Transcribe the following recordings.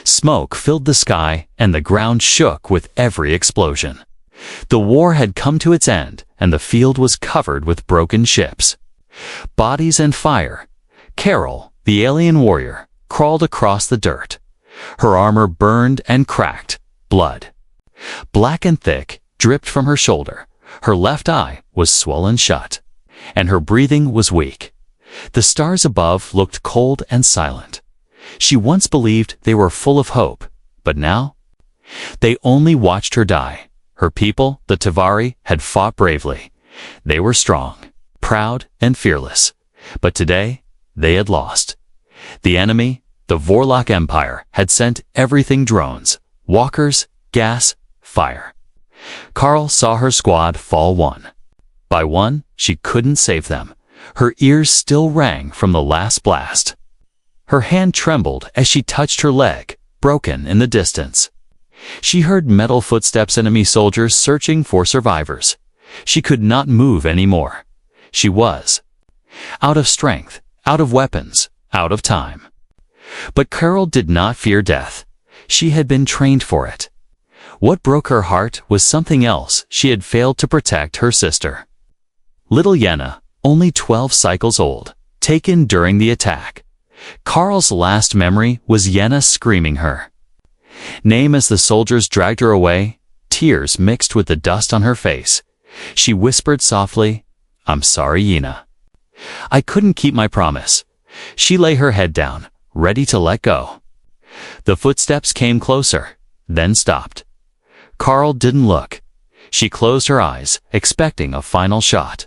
Smoke filled the sky, and the ground shook with every explosion. The war had come to its end, and the field was covered with broken ships. Bodies and fire. Carol, the alien warrior, crawled across the dirt. Her armor burned and cracked. Blood, black and thick, dripped from her shoulder. Her left eye was swollen shut, and her breathing was weak. The stars above looked cold and silent. She once believed they were full of hope, but now they only watched her die. Her people, the Tavari, had fought bravely. They were strong, proud, and fearless. But today, they had lost. The enemy, the Vorlok Empire, had sent everything: drones, walkers, gas, fire. Carl saw her squad fall one by one. She couldn't save them. Her ears still rang from the last blast. Her hand trembled as she touched her leg, broken in the distance. She heard metal footsteps, enemy soldiers searching for survivors. She could not move anymore. She was out of strength, out of weapons, out of time. But Carol did not fear death. She had been trained for it. What broke her heart was something else. She had failed to protect her sister. Little Yenna, only 12 cycles old, taken during the attack. Carl's last memory was Yenna screaming her name as the soldiers dragged her away, tears mixed with the dust on her face. She whispered softly, "I'm sorry, Yenna. I couldn't keep my promise." She lay her head down, ready to let go. The footsteps came closer, then stopped. Carl didn't look. She closed her eyes, expecting a final shot.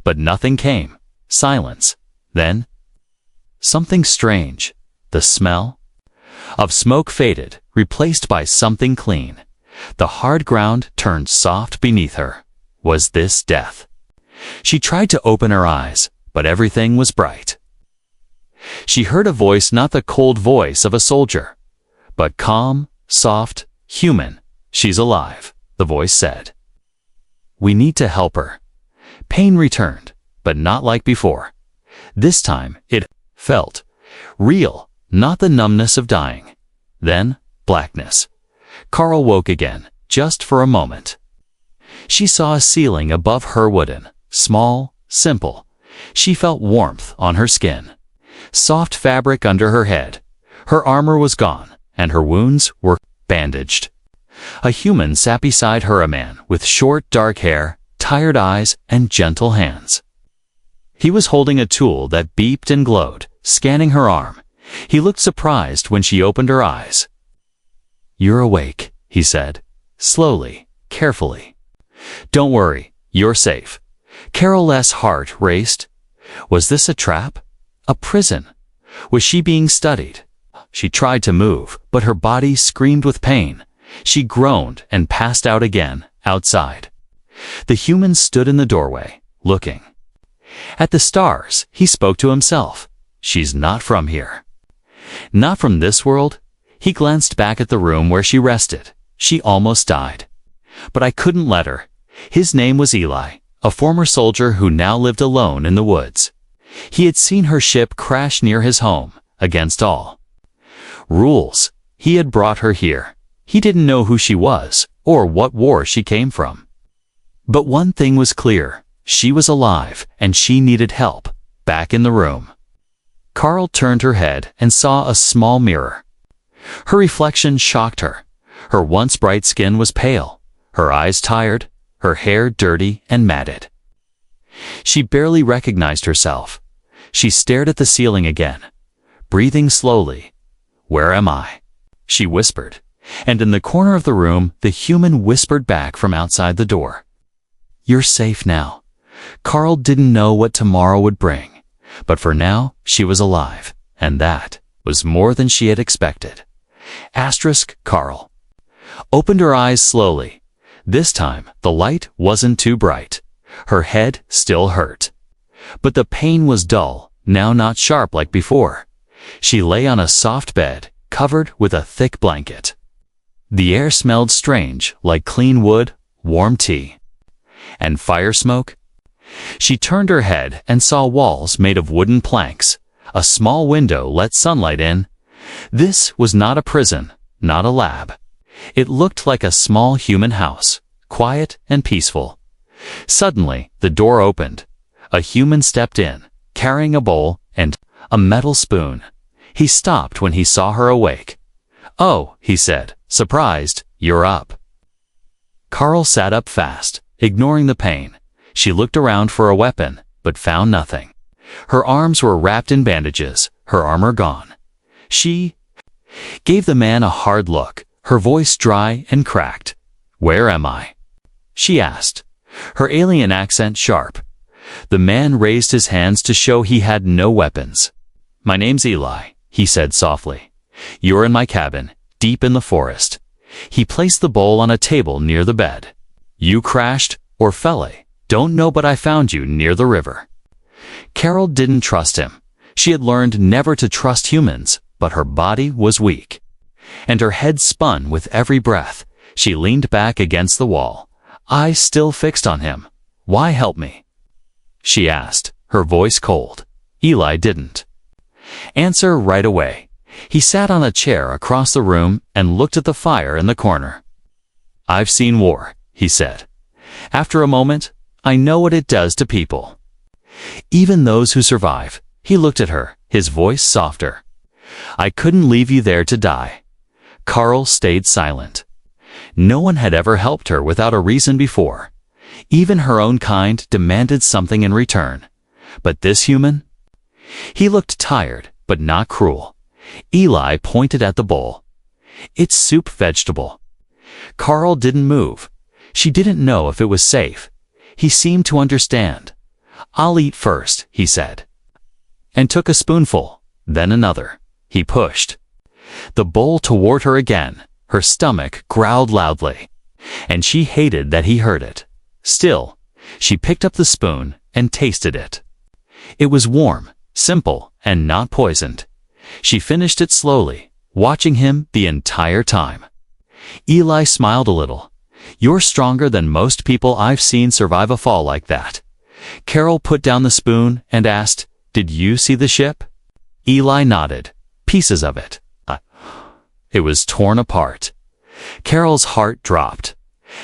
But nothing came. Silence. Then something strange. The smell of smoke faded, replaced by something clean. The hard ground turned soft beneath her. Was this death? She tried to open her eyes, but everything was bright. She heard a voice, not the cold voice of a soldier, but calm, soft, human. "She's alive," the voice said. "We need to help her." Pain returned, but not like before. This time it felt real, not the numbness of dying. Then blackness. Carl woke again, just for a moment. She saw a ceiling above her, wooden, small, simple. She felt warmth on her skin. Soft fabric under her head. Her armor was gone, and her wounds were bandaged. A human sat beside her, a man with short, dark hair, tired eyes, and gentle hands. He was holding a tool that beeped and glowed, scanning her arm. He looked surprised when she opened her eyes. "You're awake," he said, slowly, carefully. "Don't worry, you're safe." Carol's heart raced. Was this a trap? A prison? Was she being studied? She tried to move, but her body screamed with pain. She groaned and passed out again, outside. The human stood in the doorway, looking at the stars. He spoke to himself. "She's not from here. Not from this world." He glanced back at the room where she rested. She almost died. But I couldn't let her. His name was Eli, a former soldier who now lived alone in the woods. He had seen her ship crash near his home, against all rules. He had brought her here. He didn't know who she was, or what war she came from. But one thing was clear. She was alive, and she needed help. Back in the room, Carl turned her head and saw a small mirror. Her reflection shocked her. Her once bright skin was pale, her eyes tired, her hair dirty and matted. She barely recognized herself. She stared at the ceiling again, breathing slowly. "Where am I?" she whispered. And in the corner of the room, the human whispered back from outside the door. "You're safe now." Carl didn't know what tomorrow would bring, but for now, she was alive, and that was more than she had expected. Carl opened her eyes slowly. This time, the light wasn't too bright. Her head still hurt, but the pain was dull, now not sharp like before. She lay on a soft bed, covered with a thick blanket. The air smelled strange, like clean wood, warm tea, and fire smoke. She turned her head and saw walls made of wooden planks. A small window let sunlight in. This was not a prison, not a lab. It looked like a small human house, quiet and peaceful. Suddenly, the door opened. A human stepped in, carrying a bowl and a metal spoon. He stopped when he saw her awake. "Oh," he said, surprised, "you're up." Carl sat up fast, ignoring the pain. She looked around for a weapon, but found nothing. Her arms were wrapped in bandages, her armor gone. She gave the man a hard look, her voice dry and cracked. "Where am I?" she asked, her alien accent sharp. The man raised his hands to show he had no weapons. "My name's Eli," he said softly. "You're in my cabin, deep in the forest." He placed the bowl on a table near the bed. "You crashed, or fell? Don't know, but I found you near the river." Carol didn't trust him. She had learned never to trust humans, but her body was weak. And her head spun with every breath. She leaned back against the wall, eyes still fixed on him. "Why help me?" she asked, her voice cold. Eli didn't answer right away. He sat on a chair across the room and looked at the fire in the corner. "I've seen war," he said. After a moment, "I know what it does to people. Even those who survive." He looked at her, his voice softer. "I couldn't leave you there to die." Carl stayed silent. No one had ever helped her without a reason before. Even her own kind demanded something in return. But this human? He looked tired, but not cruel. Eli pointed at the bowl. "It's soup vegetable." Carl didn't move. She didn't know if it was safe. He seemed to understand. "I'll eat first," he said, and took a spoonful, then another. He pushed the bowl toward her again. Her stomach growled loudly, and she hated that he heard it. Still, she picked up the spoon and tasted it. It was warm, simple, and not poisoned. She finished it slowly, watching him the entire time. Eli smiled a little. "You're stronger than most people I've seen survive a fall like that." Carol put down the spoon and asked, "Did you see the ship?" Eli nodded. "Pieces of it. It was torn apart." Carol's heart dropped.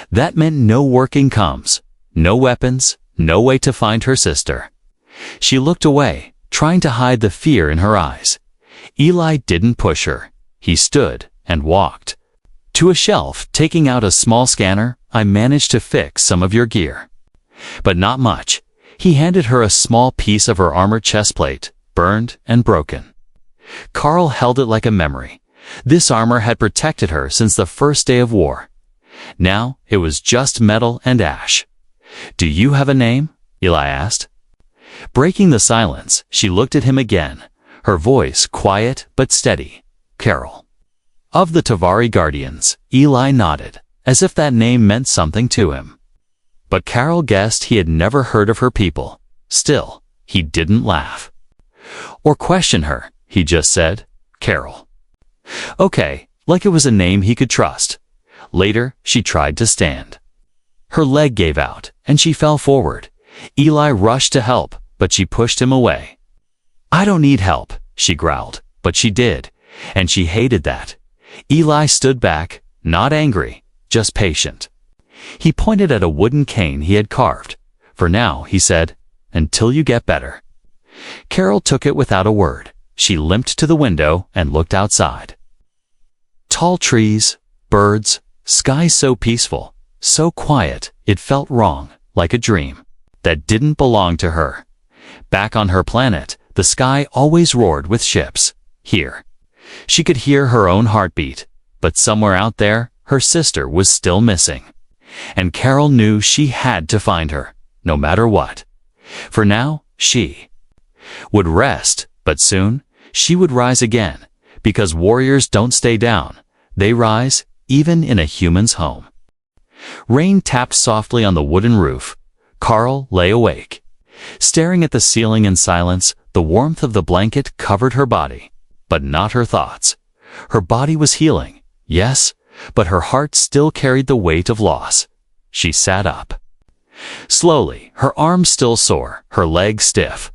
That meant no working comms, no weapons, no way to find her sister. She looked away, trying to hide the fear in her eyes. Eli didn't push her. He stood and walked to a shelf, taking out a small scanner. "I managed to fix some of your gear, but not much." He handed her a small piece of her armor chestplate, burned and broken. Carl held it like a memory. This armor had protected her since the first day of war. Now it was just metal and ash. "Do you have a name?" Eli asked. Breaking the silence, she looked at him again, her voice quiet but steady. "Carol." "Of the Tavari Guardians." Eli nodded, as if that name meant something to him. But Carol guessed he had never heard of her people. Still, he didn't laugh or question her. He just said, "Carol." Okay, like it was a name he could trust. Later, she tried to stand. Her leg gave out, and she fell forward. Eli rushed to help, but she pushed him away. "I don't need help," she growled, but she did, and she hated that. Eli stood back, not angry, just patient. He pointed at a wooden cane he had carved. "For now," he said, "until you get better." Carol took it without a word. She limped to the window and looked outside. Tall trees, birds, sky so peaceful, so quiet, it felt wrong, like a dream that didn't belong to her. Back on her planet, the sky always roared with ships. Here, she could hear her own heartbeat, but somewhere out there, her sister was still missing. And Carol knew she had to find her, no matter what. For now, she would rest, but soon, she would rise again, because warriors don't stay down. They rise, even in a human's home. Rain tapped softly on the wooden roof. Carl lay awake, staring at the ceiling in silence. The warmth of the blanket covered her body, but not her thoughts. Her body was healing, yes, but her heart still carried the weight of loss. She sat up. Slowly, her arms still sore, her legs stiff.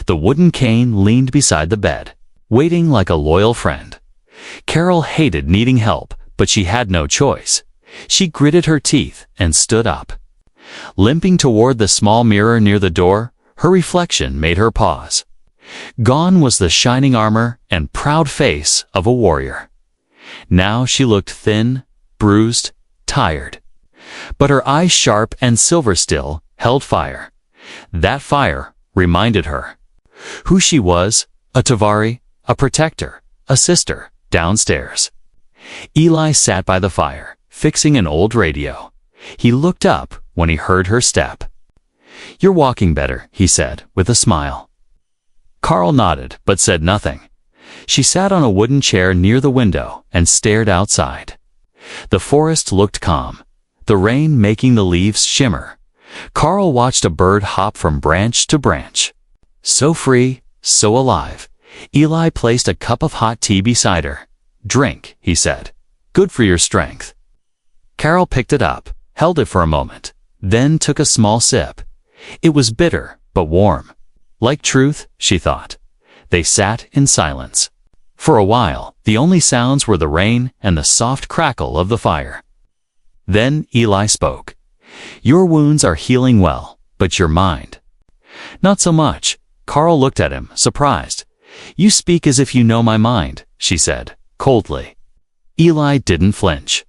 The wooden cane leaned beside the bed, waiting like a loyal friend. Carol hated needing help, but she had no choice. She gritted her teeth and stood up. Limping toward the small mirror near the door, her reflection made her pause. Gone was the shining armor and proud face of a warrior. Now she looked thin, bruised, tired. But her eyes, sharp and silver still, held fire. That fire reminded her who she was, a Tavari, a protector, a sister, downstairs. Eli sat by the fire, fixing an old radio. He looked up when he heard her step. "You're walking better," he said, with a smile. Carl nodded, but said nothing. She sat on a wooden chair near the window and stared outside. The forest looked calm, the rain making the leaves shimmer. Carl watched a bird hop from branch to branch. So free, so alive. Eli placed a cup of hot tea beside her. "Drink," he said. "Good for your strength." Carol picked it up, held it for a moment, then took a small sip. It was bitter, but warm. Like truth, she thought. They sat in silence. For a while, the only sounds were the rain and the soft crackle of the fire. Then Eli spoke. "Your wounds are healing well, but your mind." "Not so much." Carl looked at him, surprised. "You speak as if you know my mind," she said, coldly. Eli didn't flinch.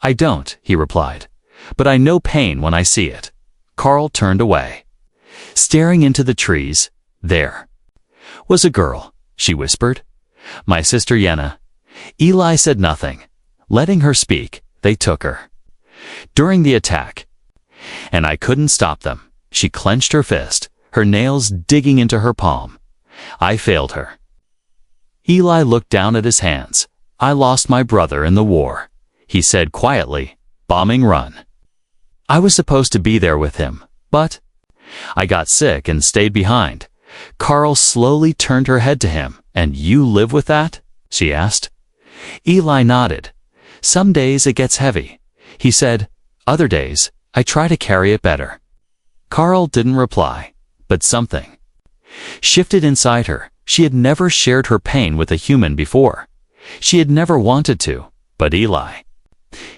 "I don't," he replied, "but I know pain when I see it." Carl turned away. Staring into the trees, there was a girl, she whispered. "My sister Yenna." Eli said nothing. Letting her speak, they took her. During the attack, and I couldn't stop them. She clenched her fist, her nails digging into her palm. I failed her. Eli looked down at his hands. "I lost my brother in the war," he said quietly, "bombing run. I was supposed to be there with him, but I got sick and stayed behind." Carl slowly turned her head to him. "And you live with that?" she asked. Eli nodded. "Some days it gets heavy," he said. "Other days, I try to carry it better." Carl didn't reply, but something shifted inside her. She had never shared her pain with a human before. She had never wanted to, but Eli.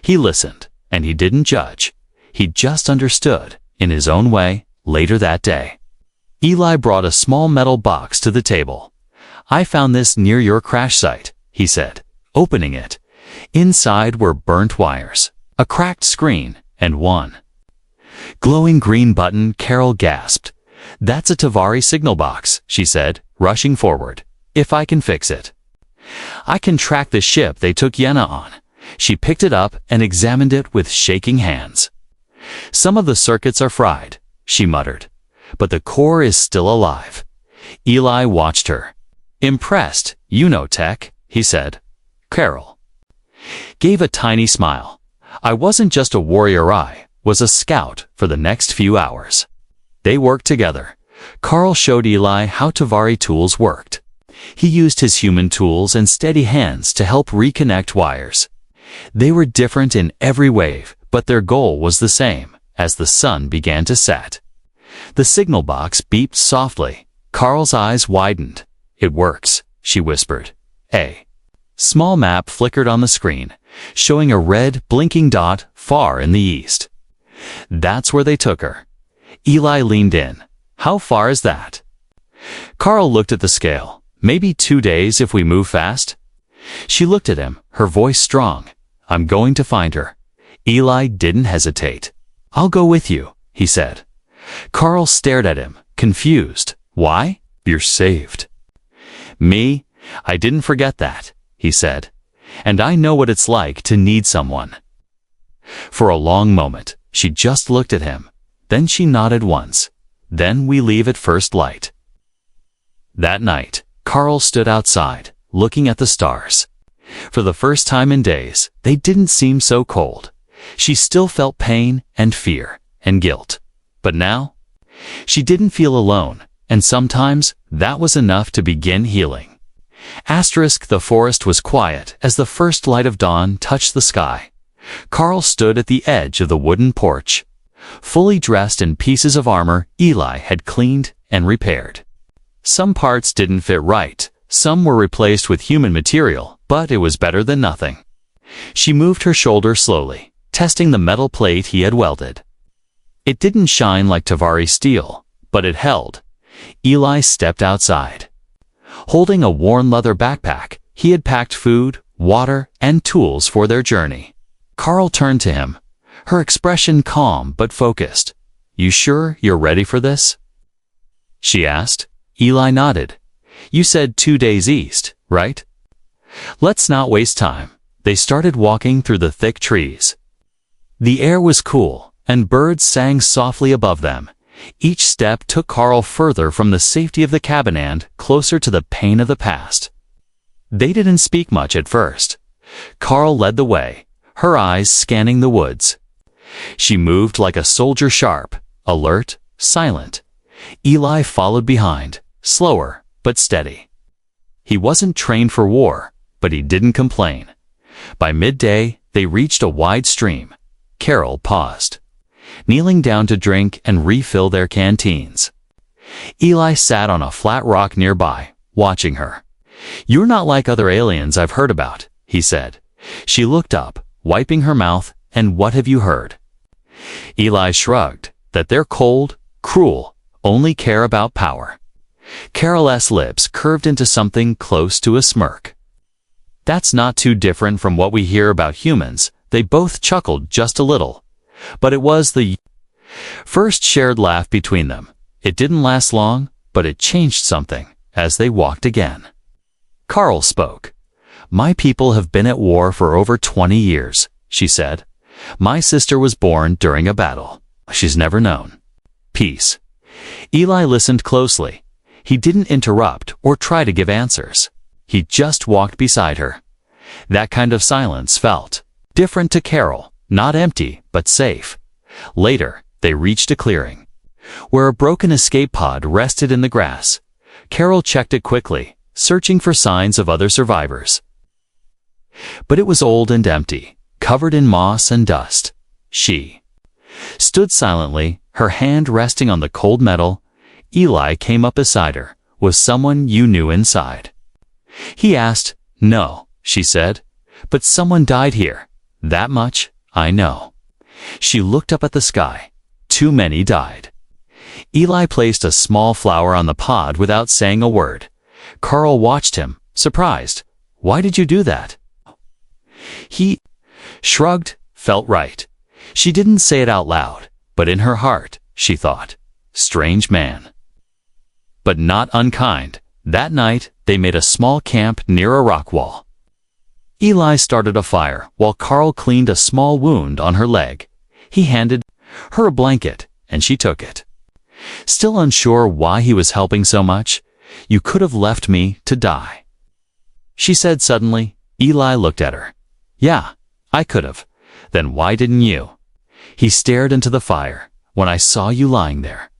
He listened, and he didn't judge. He just understood, in his own way, later that day. Eli brought a small metal box to the table. "I found this near your crash site," he said, opening it. Inside were burnt wires, a cracked screen, and one glowing green button. Carol gasped. "That's a Tavari signal box," she said, rushing forward. "If I can fix it, I can track the ship they took Yenna on." She picked it up and examined it with shaking hands. "Some of the circuits are fried," she muttered, "but the core is still alive." Eli watched her. "Impressed, you know tech," he said. Carol gave a tiny smile. "I wasn't just a warrior, I was a scout for the next few hours." They worked together. Carl showed Eli how Tavari tools worked. He used his human tools and steady hands to help reconnect wires. They were different in every wave, but their goal was the same. As the sun began to set, the signal box beeped softly. Carl's eyes widened. "It works," she whispered. A small map flickered on the screen, showing a red, blinking dot far in the east. "That's where they took her." Eli leaned in. "How far is that?" Carl looked at the scale. "Maybe 2 days if we move fast." She looked at him, her voice strong. "I'm going to find her." Eli didn't hesitate. "I'll go with you," he said. Carl stared at him, confused. "Why?" "You're saved." "Me? I didn't forget that," he said. "And I know what it's like to need someone." For a long moment, she just looked at him. Then she nodded once. "Then we leave at first light." That night, Carl stood outside, looking at the stars. For the first time in days, they didn't seem so cold. She still felt pain and fear and guilt. But now, she didn't feel alone, and sometimes that was enough to begin healing. The forest was quiet as the first light of dawn touched the sky. Carl stood at the edge of the wooden porch. Fully dressed in pieces of armor Eli had cleaned and repaired. Some parts didn't fit right, Some were replaced with human material, but it was better than nothing. She moved her shoulder slowly, testing the metal plate he had welded. It didn't shine like Tavari steel, but it held. Eli stepped outside. Holding a worn leather backpack, he had packed food, water, and tools for their journey. Carl turned to him, her expression calm but focused. "You sure you're ready for this?" she asked. Eli nodded. "You said 2 days east, right?" "Let's not waste time." They started walking through the thick trees. The air was cool, and birds sang softly above them. Each step took Carl further from the safety of the cabin and closer to the pain of the past. They didn't speak much at first. Carl led the way, her eyes scanning the woods. She moved like a soldier, sharp, alert, silent. Eli followed behind, slower but steady. He wasn't trained for war, but he didn't complain. By midday, they reached a wide stream. Carol paused, kneeling down to drink and refill their canteens. Eli sat on a flat rock nearby, watching her. "You're not like other aliens I've heard about," he said. She looked up, wiping her mouth. "And what have you heard?" Eli shrugged, "That they're cold, cruel, only care about power." Carol's lips curved into something close to a smirk. "That's not too different from what we hear about humans." They both chuckled just a little. But it was the first shared laugh between them. It didn't last long, but it changed something as they walked again. Carl spoke. "My people have been at war for over 20 years, she said. "My sister was born during a battle. She's never known peace." Eli listened closely. He didn't interrupt or try to give answers. He just walked beside her. That kind of silence felt different to Carol, not empty, but safe. Later, they reached a clearing, where a broken escape pod rested in the grass. Carol checked it quickly, searching for signs of other survivors. But it was old and empty, covered in moss and dust. She stood silently, her hand resting on the cold metal. Eli came up beside her. "Was someone you knew inside?" He asked. "No," she said, "but someone died here. That much, I know." She looked up at the sky. "Too many died." Eli placed a small flower on the pod without saying a word. Carl watched him, surprised. "Why did you do that?" He shrugged. Felt right. She didn't say it out loud, but in her heart, she thought, "Strange man, but not unkind." That night, they made a small camp near a rock wall. Eli started a fire while Carl cleaned a small wound on her leg. He handed her a blanket, and she took it. Still unsure why he was helping so much. "You could have left me to die," she said suddenly. Eli looked at her. "Yeah, I could have. Then why didn't you?" He stared into the fire. "When I saw you lying there,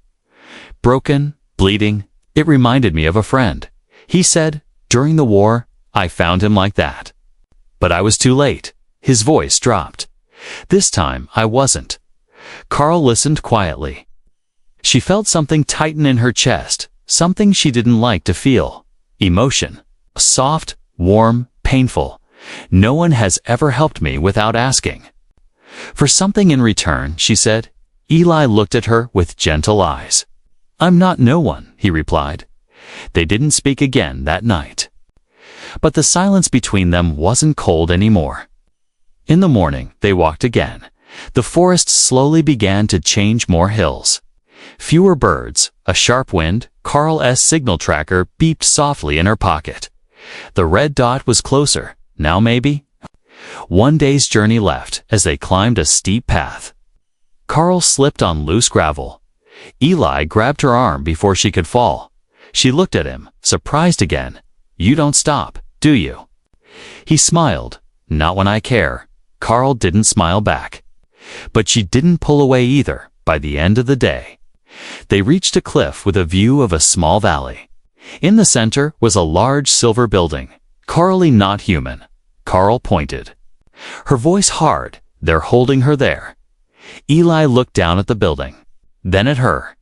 broken, bleeding, it reminded me of a friend," he said. "During the war, I found him like that. But I was too late." His voice dropped. "This time, I wasn't." Carl listened quietly. She felt something tighten in her chest, something she didn't like to feel. Emotion. Soft, warm, painful. "No one has ever helped me without asking for something in return," she said. Eli looked at her with gentle eyes. "I'm not no one," he replied. They didn't speak again that night. But the silence between them wasn't cold anymore. In the morning, they walked again. The forest slowly began to change. More hills, fewer birds, a sharp wind. Carl's signal tracker beeped softly in her pocket. The red dot was closer, now maybe. 1 day's journey left as they climbed a steep path. Carl slipped on loose gravel. Eli grabbed her arm before she could fall. She looked at him, surprised again. "You don't stop, do you?" He smiled. "Not when I care." Carl didn't smile back. But she didn't pull away either. By the end of the day, they reached a cliff with a view of a small valley. In the center was a large silver building. "Carly, not human." Carl pointed, her voice hard. "They're holding her there." Eli looked down at the building, then at her.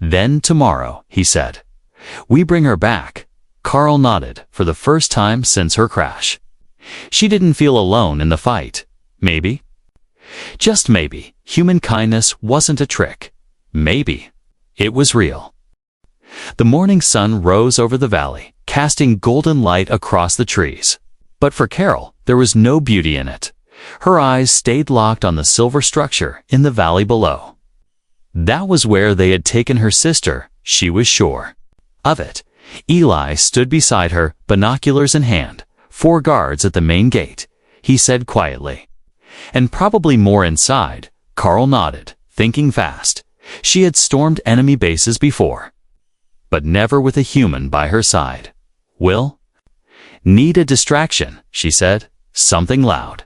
"Then tomorrow," he said, "we bring her back." Carl nodded for the first time since her crash. She didn't feel alone in the fight. Maybe, just maybe, human kindness wasn't a trick. Maybe it was real. The morning sun rose over the valley, casting golden light across the trees. But for Carol, there was no beauty in it. Her eyes stayed locked on the silver structure in the valley below. That was where they had taken her sister, she was sure of it. Eli stood beside her, binoculars in hand. 4 guards at the main gate, he said quietly. And probably more inside. Carl nodded, thinking fast. She had stormed enemy bases before, but never with a human by her side. Will? Need a distraction, she said. Something loud.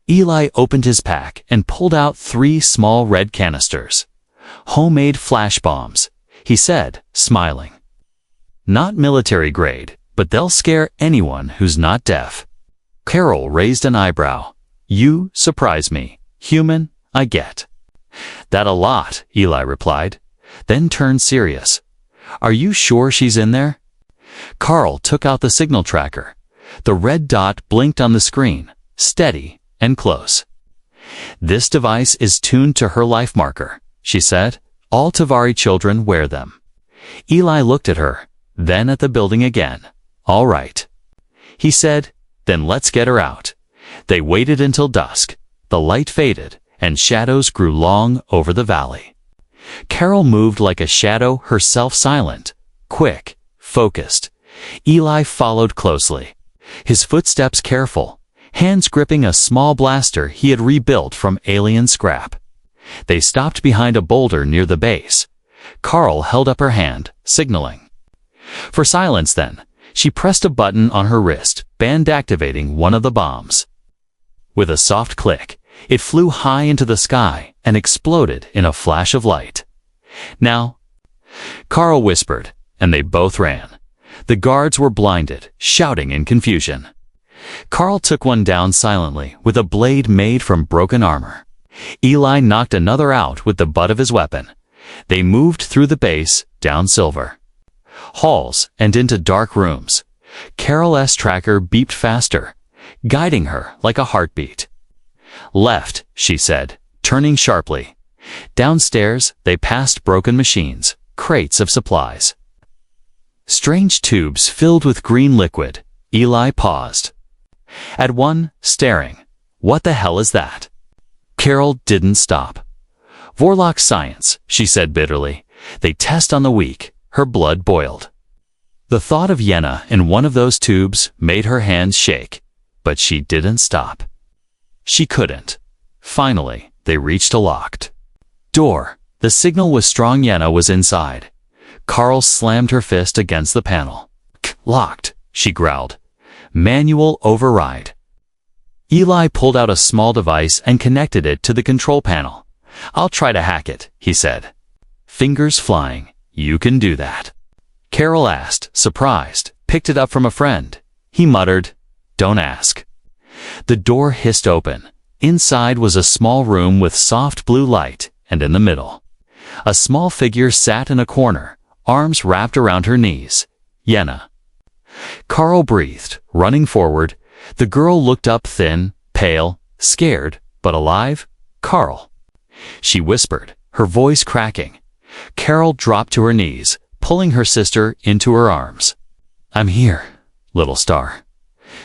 Eli opened his pack and pulled out 3 small red canisters. Homemade flash bombs, he said, smiling. Not military grade, but they'll scare anyone who's not deaf. Carol raised an eyebrow. You surprise me. Human, I get. That a lot, Eli replied, then turned serious. Are you sure she's in there? Carl took out the signal tracker. The red dot blinked on the screen, steady and close. This device is tuned to her life marker, she said. All Tavari children wear them. Eli looked at her, then at the building again. All right, he said, then let's get her out. They waited until dusk. The light faded, and shadows grew long over the valley. Carol moved like a shadow, herself silent, quick, focused. Eli followed closely, his footsteps careful, hands gripping a small blaster he had rebuilt from alien scrap. They stopped behind a boulder near the base. Carl held up her hand, signaling. For silence then, she pressed a button on her wrist, band activating one of the bombs. With a soft click, it flew high into the sky and exploded in a flash of light. Now, Carl whispered, and they both ran. The guards were blinded, shouting in confusion. Carl took one down silently with a blade made from broken armor. Eli knocked another out with the butt of his weapon. They moved through the base, down silver halls, and into dark rooms. Carol's tracker beeped faster, guiding her like a heartbeat. Left, she said, turning sharply. Downstairs, they passed broken machines, crates of supplies. Strange tubes filled with green liquid. Eli paused. At one, staring. What the hell is that? Carol didn't stop. Vorlock science, she said bitterly. They test on the weak. Her blood boiled. The thought of Yenna in one of those tubes made her hands shake, but she didn't stop. She couldn't. Finally, they reached a locked door. The signal was strong. Yenna was inside. Carl slammed her fist against the panel. Locked, she growled. Manual override. Eli pulled out a small device and connected it to the control panel. I'll try to hack it, he said. Fingers flying. You can do that. Carol asked, surprised, picked it up from a friend. He muttered, don't ask. The door hissed open. Inside was a small room with soft blue light, and in the middle, a small figure sat in a corner, arms wrapped around her knees. Yenna. Carl breathed, running forward. The girl looked up, thin, pale, scared, but alive. Carl. She whispered, her voice cracking. Carol dropped to her knees, pulling her sister into her arms. I'm here, little star,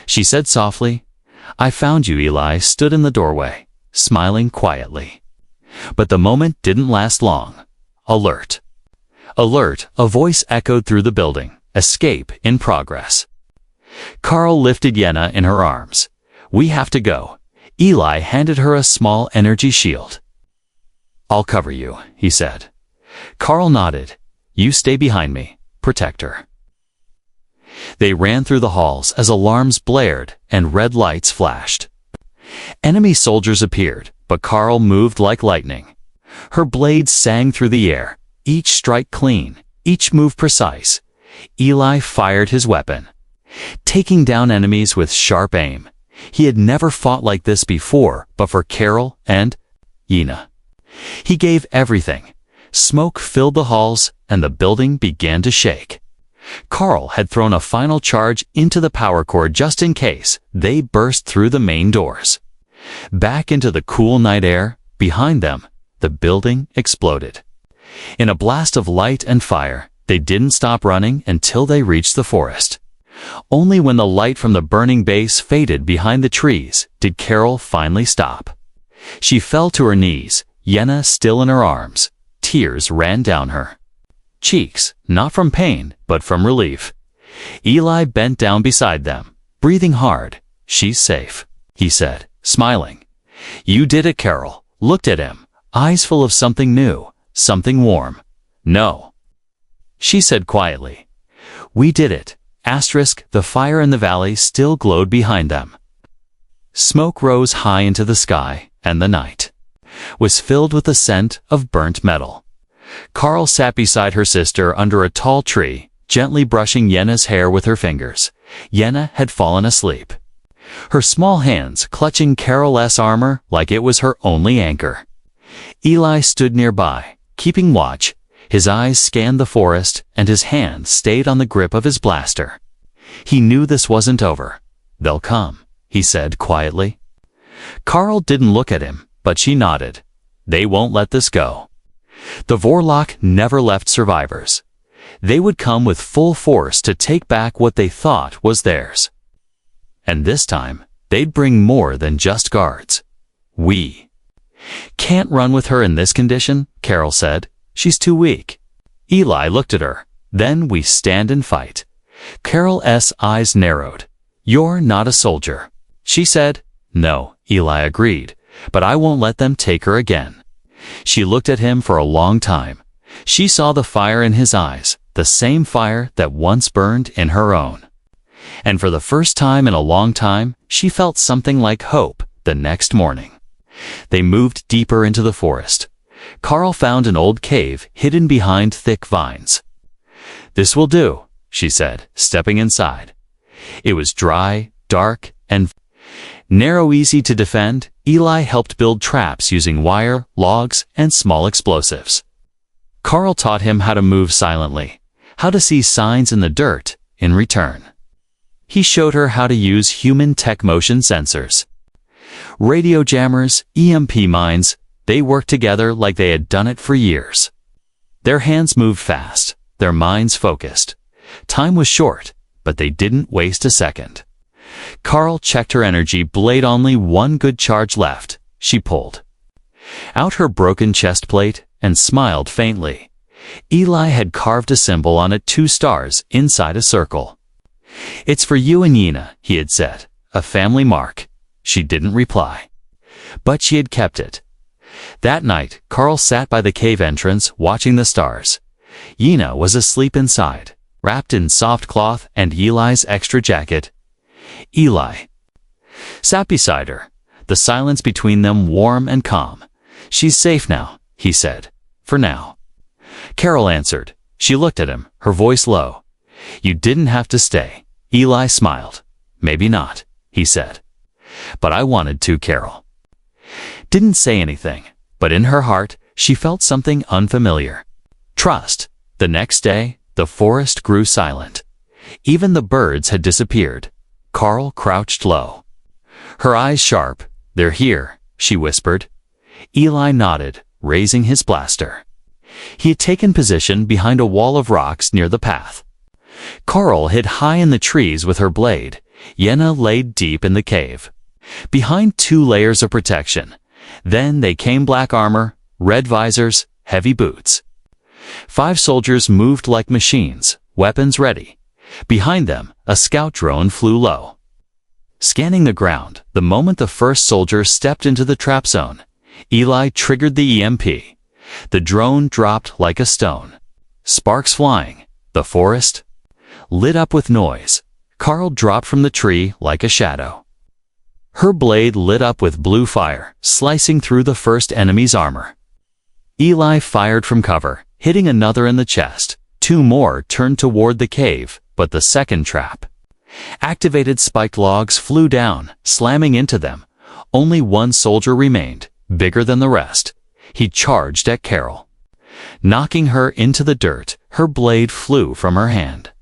she said softly. I found you. Eli stood in the doorway, smiling quietly. But the moment didn't last long. Alert. Alert, a voice echoed through the building. Escape in progress. Carl lifted Yenna in her arms. We have to go. Eli handed her a small energy shield. I'll cover you, he said. Carl nodded. You stay behind me. Protect her. They ran through the halls as alarms blared and red lights flashed. Enemy soldiers appeared, but Carl moved like lightning. Her blades sang through the air, each strike clean, each move precise. Eli fired his weapon, taking down enemies with sharp aim. He had never fought like this before, but for Carol and Yenna, he gave everything. Smoke filled the halls, and the building began to shake. Carl had thrown a final charge into the power cord just in case they burst through the main doors. Back into the cool night air, behind them, the building exploded. In a blast of light and fire, they didn't stop running until they reached the forest. Only when the light from the burning base faded behind the trees did Carol finally stop. She fell to her knees, Yenna still in her arms. Tears ran down her cheeks, not from pain, but from relief. Eli bent down beside them, breathing hard. "She's safe," he said, smiling. "You did it, Carol." Looked at him, eyes full of something new, something warm. "No," she said quietly. "We did it." The fire in the valley still glowed behind them. Smoke rose high into the sky, and the night was filled with the scent of burnt metal. Carl sat beside her sister under a tall tree, gently brushing Yenna's hair with her fingers. Yenna had fallen asleep, her small hands clutching Carol's armor like it was her only anchor. Eli stood nearby, keeping watch. His eyes scanned the forest, and his hand stayed on the grip of his blaster. He knew this wasn't over. "They'll come," he said quietly. Carl didn't look at him, but she nodded. "They won't let this go." The Vorlok never left survivors. They would come with full force to take back what they thought was theirs. And this time, they'd bring more than just guards. "We can't run with her in this condition," Carol said. "She's too weak." Eli looked at her. "Then we stand and fight." Carol's eyes narrowed. "You're not a soldier," she said. "No," Eli agreed, "but I won't let them take her again." She looked at him for a long time. She saw the fire in his eyes, the same fire that once burned in her own. And for the first time in a long time, she felt something like hope the next morning. They moved deeper into the forest. Carl found an old cave hidden behind thick vines. "This will do," she said, stepping inside. It was dry, dark, and narrow, easy to defend. Eli helped build traps using wire, logs, and small explosives. Carl taught him how to move silently, how to see signs in the dirt in return. He showed her how to use human tech motion sensors. Radio jammers, EMP mines, they worked together like they had done it for years. Their hands moved fast, their minds focused. Time was short, but they didn't waste a second. Carl checked her energy blade, only one good charge left. She pulled out her broken chest plate and smiled faintly. Eli had carved a symbol on it, 2 stars inside a circle. "It's for you and Yenna," he had said, "a family mark." She didn't reply, but she had kept it. That night, Carl sat by the cave entrance watching the stars. Yenna was asleep inside, wrapped in soft cloth and Eli's extra jacket. Eli sat beside her, the silence between them warm and calm. "She's safe now," he said. "For now." Carol answered. She looked at him, her voice low. "You didn't have to stay." Eli smiled. "Maybe not," he said. "But I wanted to." Carol didn't say anything, but in her heart, she felt something unfamiliar. Trust. The next day, the forest grew silent. Even the birds had disappeared. Carl crouched low, her eyes sharp. "They're here," she whispered. Eli nodded, raising his blaster. He had taken position behind a wall of rocks near the path. Carl hid high in the trees with her blade. Yenna laid deep in the cave, behind 2 layers of protection. Then they came: black armor, red visors, heavy boots. 5 soldiers moved like machines, weapons ready. Behind them, a scout drone flew low, scanning the ground. The moment the first soldier stepped into the trap zone, Eli triggered the EMP. The drone dropped like a stone, sparks flying. The forest lit up with noise. Carl dropped from the tree like a shadow. Her blade lit up with blue fire, slicing through the first enemy's armor. Eli fired from cover, hitting another in the chest. 2 more turned toward the cave, but the second trap activated. Spiked logs flew down, slamming into them. Only 1 soldier remained, bigger than the rest. He charged at Carol, knocking her into the dirt. Her blade flew from her hand.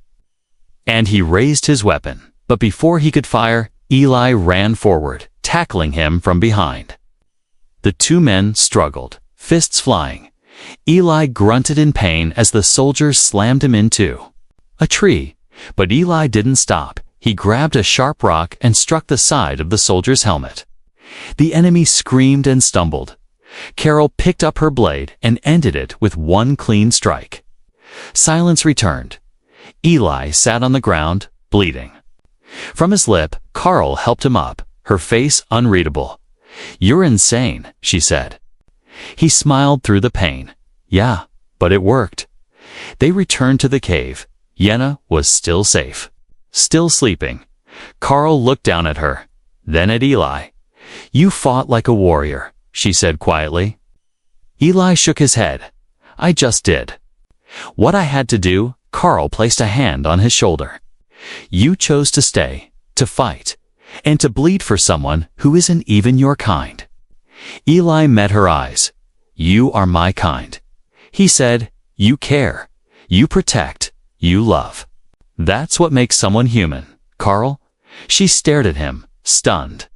And he raised his weapon, but before he could fire, Eli ran forward, tackling him from behind. The two men struggled, fists flying. Eli grunted in pain as the soldiers slammed him into a tree, but Eli didn't stop. He grabbed a sharp rock and struck the side of the soldier's helmet. The enemy screamed and stumbled. Carol picked up her blade and ended it with one clean strike. Silence returned. Eli sat on the ground, bleeding. From his lip, Carl helped him up, her face unreadable. "You're insane," she said. He smiled through the pain. "Yeah, but it worked." They returned to the cave. Yenna was still safe, still sleeping. Carl looked down at her, then at Eli. "You fought like a warrior," she said quietly. Eli shook his head. "I just did what I had to do." Carl placed a hand on his shoulder. "You chose to stay, to fight, and to bleed for someone who isn't even your kind." Eli met her eyes. "You are my kind," he said. "You care, you protect, you love. That's what makes someone human, Carl." She stared at him, stunned.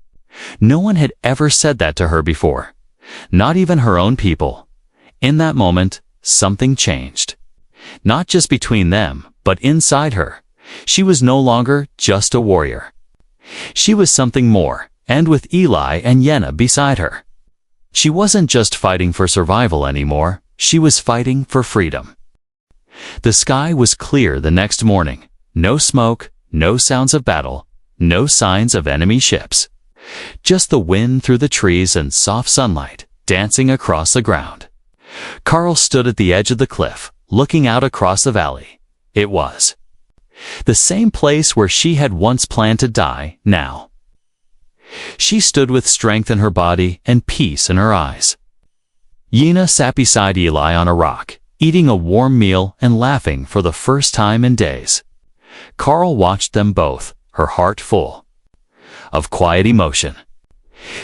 No one had ever said that to her before, not even her own people. In that moment, something changed. Not just between them, but inside her. She was no longer just a warrior. She was something more, and with Eli and Yenna beside her. She wasn't just fighting for survival anymore, she was fighting for freedom. The sky was clear the next morning. No smoke, no sounds of battle, no signs of enemy ships. Just the wind through the trees and soft sunlight dancing across the ground. Carl stood at the edge of the cliff, looking out across the valley. It was the same place where she had once planned to die now. She stood with strength in her body and peace in her eyes. Yenna sat beside Eli on a rock, eating a warm meal and laughing for the first time in days. Carl watched them both, her heart full of quiet emotion.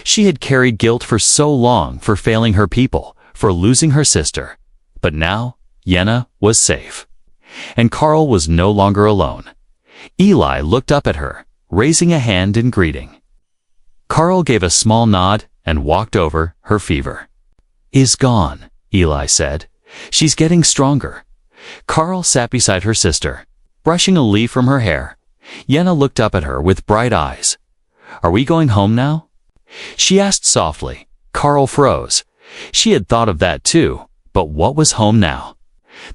She had carried guilt for so long for failing her people, for losing her sister. But now, Yenna was safe. And Carl was no longer alone. Eli looked up at her, raising a hand in greeting. Carl gave a small nod and walked over. "Her fever is gone," Eli said. "She's getting stronger." Carl sat beside her sister, brushing a leaf from her hair. Yenna looked up at her with bright eyes. "Are we going home now?" she asked softly. Carl froze. She had thought of that too, but what was home now?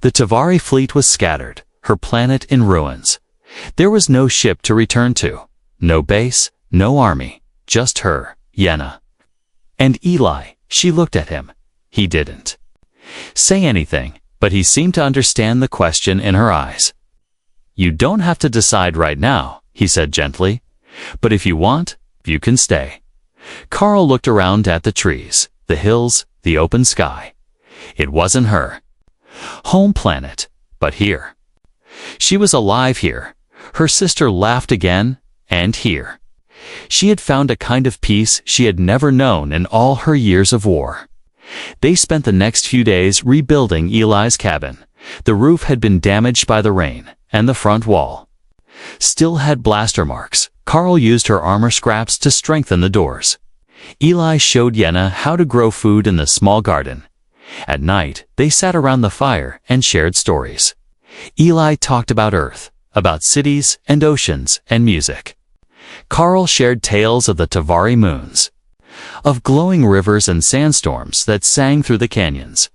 The Tavari fleet was scattered, her planet in ruins. There was no ship to return to, no base, no army, just her, Yenna. And Eli, she looked at him. He didn't say anything, but he seemed to understand the question in her eyes. "You don't have to decide right now," he said gently, "but if you want, you can stay." Carl looked around at the trees, the hills, the open sky. It wasn't her home planet, but here. She was alive here. Her sister laughed again, and here. She had found a kind of peace she had never known in all her years of war. They spent the next few days rebuilding Eli's cabin. The roof had been damaged by the rain, and the front wall still had blaster marks. Carl used her armor scraps to strengthen the doors. Eli showed Yenna how to grow food in the small garden. At night, they sat around the fire and shared stories. Eli talked about Earth, about cities and oceans and music. Carl shared tales of the Tavari moons, of glowing rivers and sandstorms that sang through the canyons.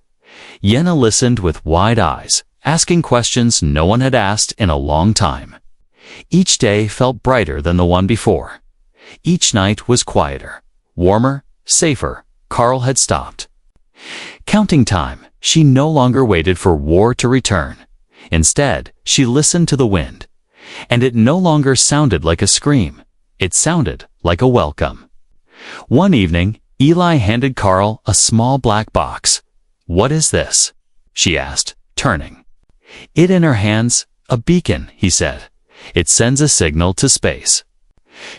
Yenna listened with wide eyes, asking questions no one had asked in a long time. Each day felt brighter than the one before. Each night was quieter, warmer, safer. Carl had stopped counting time. She no longer waited for war to return. Instead, she listened to the wind. And it no longer sounded like a scream. It sounded like a welcome. One evening, Eli handed Carl a small black box. "What is this?" she asked, turning it in her hands. "A beacon," he said. "It sends a signal to space,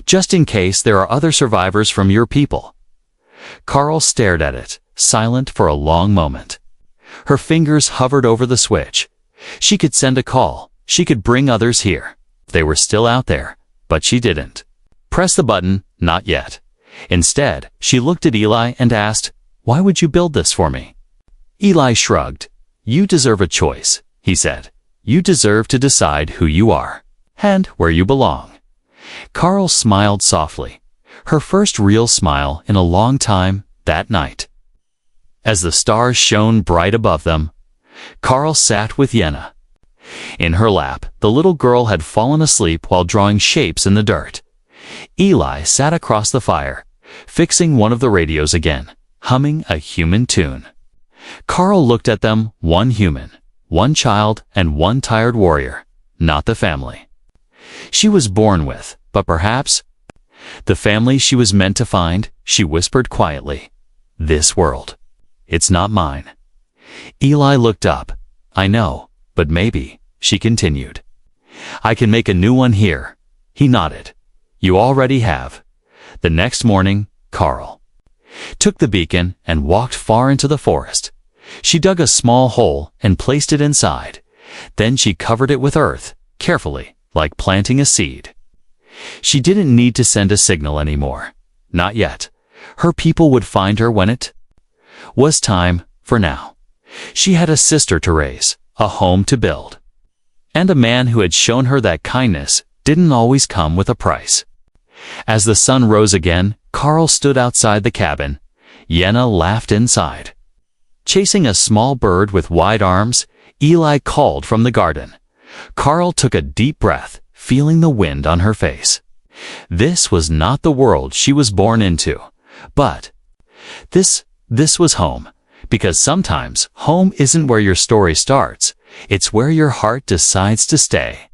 just in case there are other survivors from your people." Carl stared at it, silent for a long moment. Her fingers hovered over the switch. She could send a call. She could bring others here. they were still out there, but she didn't. Press the button, not yet. Instead, she looked at Eli and asked, "Why would you build this for me?" Eli shrugged. "You deserve a choice," he said. "You deserve to decide who you are and where you belong." Carl smiled softly, her first real smile in a long time that night. As the stars shone bright above them, Carl sat with Yenna. In her lap, the little girl had fallen asleep while drawing shapes in the dirt. Eli sat across the fire, fixing one of the radios again, humming a human tune. Carl looked at them, one human, one child, and one tired warrior, not the family she was born with, but perhaps the family she was meant to find. She whispered quietly, "This world, it's not mine." Eli looked up. "I know, but maybe," she continued. "I can make a new one here." He nodded. "You already have." The next morning, Carl took the beacon and walked far into the forest. She dug a small hole and placed it inside. Then she covered it with earth, carefully, like planting a seed. She didn't need to send a signal anymore. Not yet. Her people would find her when it was time. For now, she had a sister to raise, a home to build, and a man who had shown her that kindness didn't always come with a price. As the sun rose again, Carl stood outside the cabin. Yenna laughed inside. Chasing a small bird with wide arms, Eli called from the garden. Carl took a deep breath, feeling the wind on her face. This was not the world she was born into, but this was home, because sometimes home isn't where your story starts, it's where your heart decides to stay.